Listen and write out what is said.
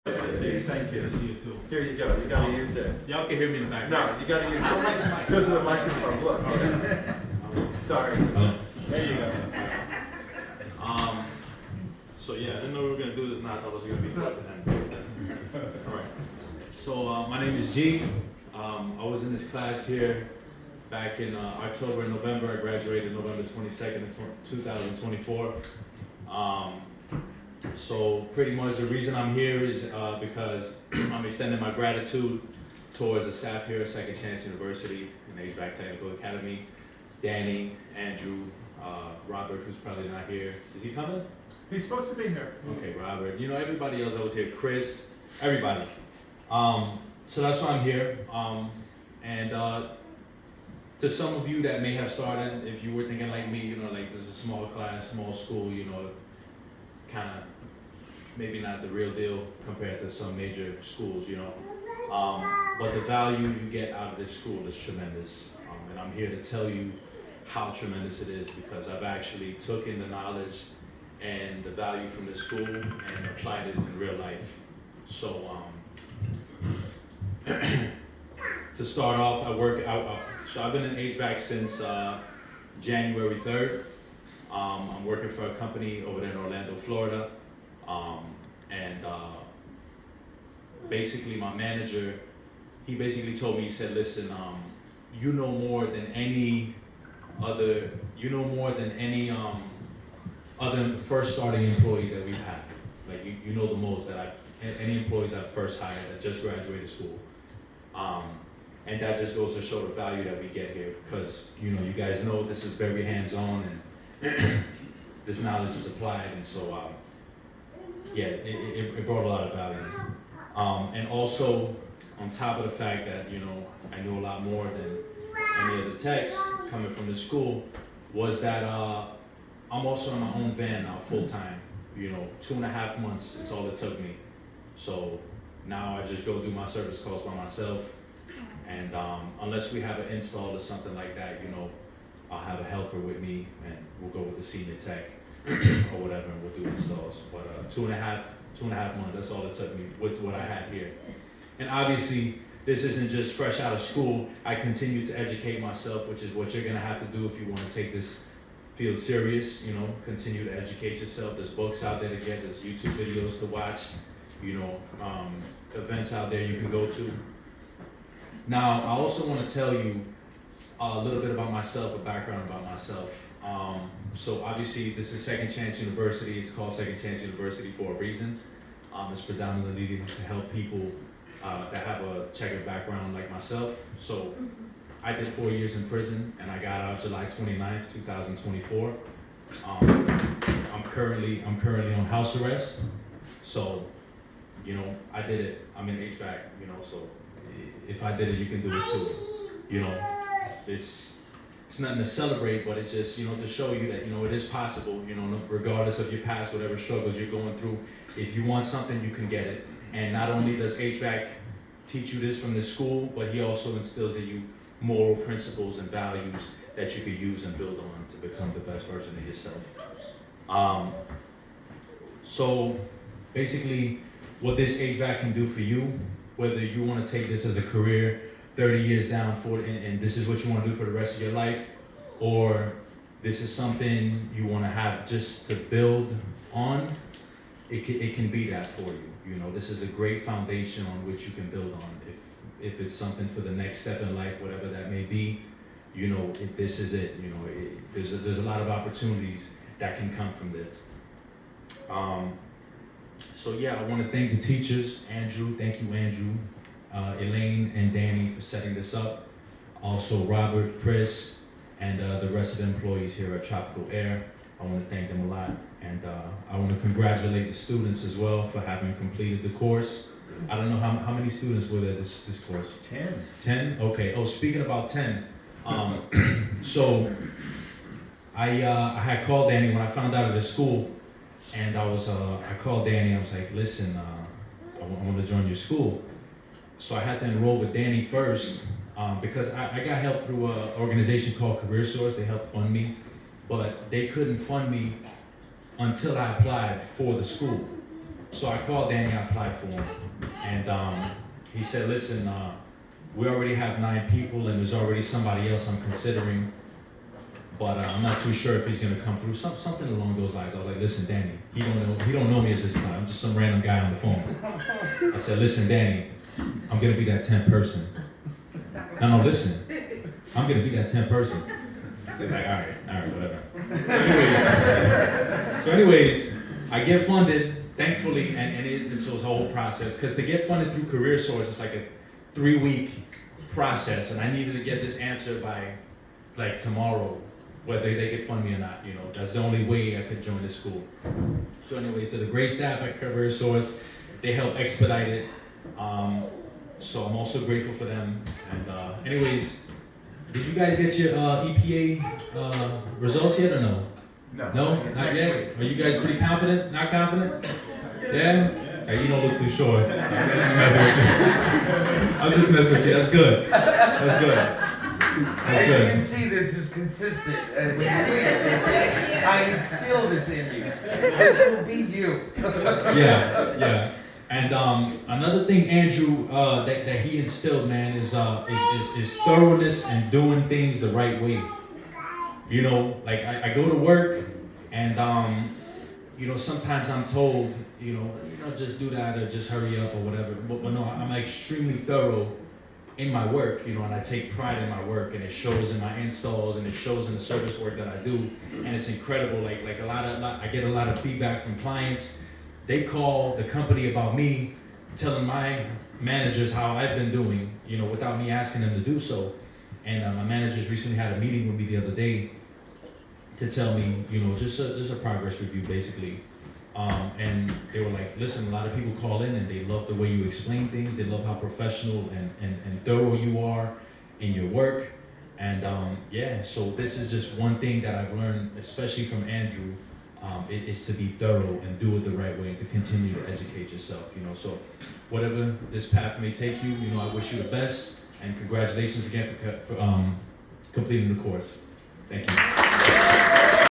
Thank you. I see you too. Here you go. You gotta use this. Y'all can hear me in the back. No, you gotta use this because of the microphone. Look. Sorry. There you go. So yeah, I didn't know we were gonna do this now. I thought it was gonna be tough at the end. All right. So my name is G. I was in this class here back in October and November. I graduated November 22nd, 2024. So pretty much the reason I'm here is because I'm extending my gratitude towards the staff here at Second Chance University and HVAC Technical Academy. Danny, Andrew, Robert, who's probably not here. Is he coming? He's supposed to be here. Okay, Robert. You know, everybody else that was here, Chris, everybody. So that's why I'm here. And to some of you that may have started, if you were thinking like me, you know, like this is a small class, small school, you know, kind of maybe not the real deal compared to some major schools, you know. But the value you get out of this school is tremendous. And I'm here to tell you how tremendous it is because I've actually taken the knowledge and the value from the school and applied it in real life. So to start off, so I've been in HVAC since January 3rd. I'm working for a company over there in Orlando, Florida. Basically my manager, he basically told me, he said, listen, you know more than any other first starting employees that we've had. Like you know the most that any employees I've first hired that just graduated school. And that just goes to show the value that we get here because, you know, you guys know this is very hands-on and this knowledge is applied. And so, yeah, it brought a lot of value. And also, on top of the fact that, you know, I knew a lot more than any of the techs coming from the school, was that I'm also in my own van now full-time. You know, 2.5 months is all it took me. So now I just go do my service calls by myself. And unless we have an install or something like that, you know, I'll have a helper with me and we'll go with the senior tech or whatever and we'll do installs. But 2.5 months, that's all it took me with what I had here. And obviously, this isn't just fresh out of school. I continue to educate myself, which is what you're gonna have to do if you wanna take this field serious, you know, continue to educate yourself. There's books out there to get, there's YouTube videos to watch, you know, events out there you can go to. Now, I also wanna tell you a little bit about myself, a background about myself. So obviously, this is Second Chance University. It's called Second Chance University for a reason. It's predominantly to help people that have a checkered background like myself. So I did 4 years in prison and I got out July 29th, 2024. I'm currently on house arrest. So, you know, I did it. I'm in HVAC, you know, so if I did it, you can do it too. You know, it's nothing to celebrate, but it's just, you know, to show you that, you know, it is possible, you know, regardless of your past, whatever struggles you're going through. If you want something, you can get it. And not only does HVAC teach you this from the school, but he also instills in you moral principles and values that you could use and build on to become the best version of yourself. So basically, what this HVAC can do for you, whether you want to take this as a career, 30 years down, 40, and this is what you want to do for the rest of your life, or this is something you want to have just to build on, it can be that for you. You know, this is a great foundation on which you can build on. If it's something for the next step in life, whatever that may be, you know, if this is it, you know, there's a lot of opportunities that can come from this. So yeah, I want to thank the teachers, Andrew, thank you, Andrew, Elaine and Danny for setting this up. Also Robert, Chris, and the rest of the employees here at Tropical Air. I want to thank them a lot. And I want to congratulate the students as well for having completed the course. I don't know how many students were there this course? 10. 10? Okay. Oh, speaking about 10, so I had called Danny when I found out of the school, and I called Danny. I was like, listen, I want to join your school. So I had to enroll with Danny first because I got help through an organization called Career Source. They helped fund me, but they couldn't fund me until I applied for the school. So I called Danny, I applied for him, and he said, listen, we already have 9 people and there's already somebody else I'm considering, but I'm not too sure if he's gonna come through. Something along those lines. I was like, listen, Danny, he don't know me at this point. I'm just some random guy on the phone. I said, listen, Danny, I'm gonna be that 10th person. No, listen, I'm gonna be that 10th person. He's like, all right, whatever. So anyways, I get funded, thankfully, and it's a whole process, because to get funded through Career Source, it's like a 3-week process, and I needed to get this answer by like tomorrow, whether they could fund me or not. You know, that's the only way I could join this school. So anyways, to the great staff at Career Source, they help expedite it. So I'm also grateful for them. And anyways, did you guys get your EPA results yet or no? No, not yet. Are you guys pretty confident? Not confident? Yeah? Hey, you don't look too short. I'm just messing with you. That's good. That's good. As you can see, this is consistent. And when you leave, I instill this in you. This will be you. Yeah. And another thing, Andrew, that he instilled, man, is thoroughness and doing things the right way. You know, like I go to work, and you know, sometimes I'm told, you know, just do that or just hurry up or whatever. But no, I'm extremely thorough in my work, you know, and I take pride in my work, and it shows in my installs, and it shows in the service work that I do, and it's incredible. Like I get a lot of feedback from clients. They call the company about me, telling my managers how I've been doing, you know, without me asking them to do so. And my managers recently had a meeting with me the other day to tell me, you know, just a progress review, basically. And they were like, listen, a lot of people call in and they love the way you explain things. They love how professional and thorough you are in your work. And yeah, so this is just one thing that I've learned, especially from Andrew, is to be thorough and do it the right way and to continue to educate yourself, you know. So whatever this path may take you, you know, I wish you the best, and congratulations again for completing the course. Thank you.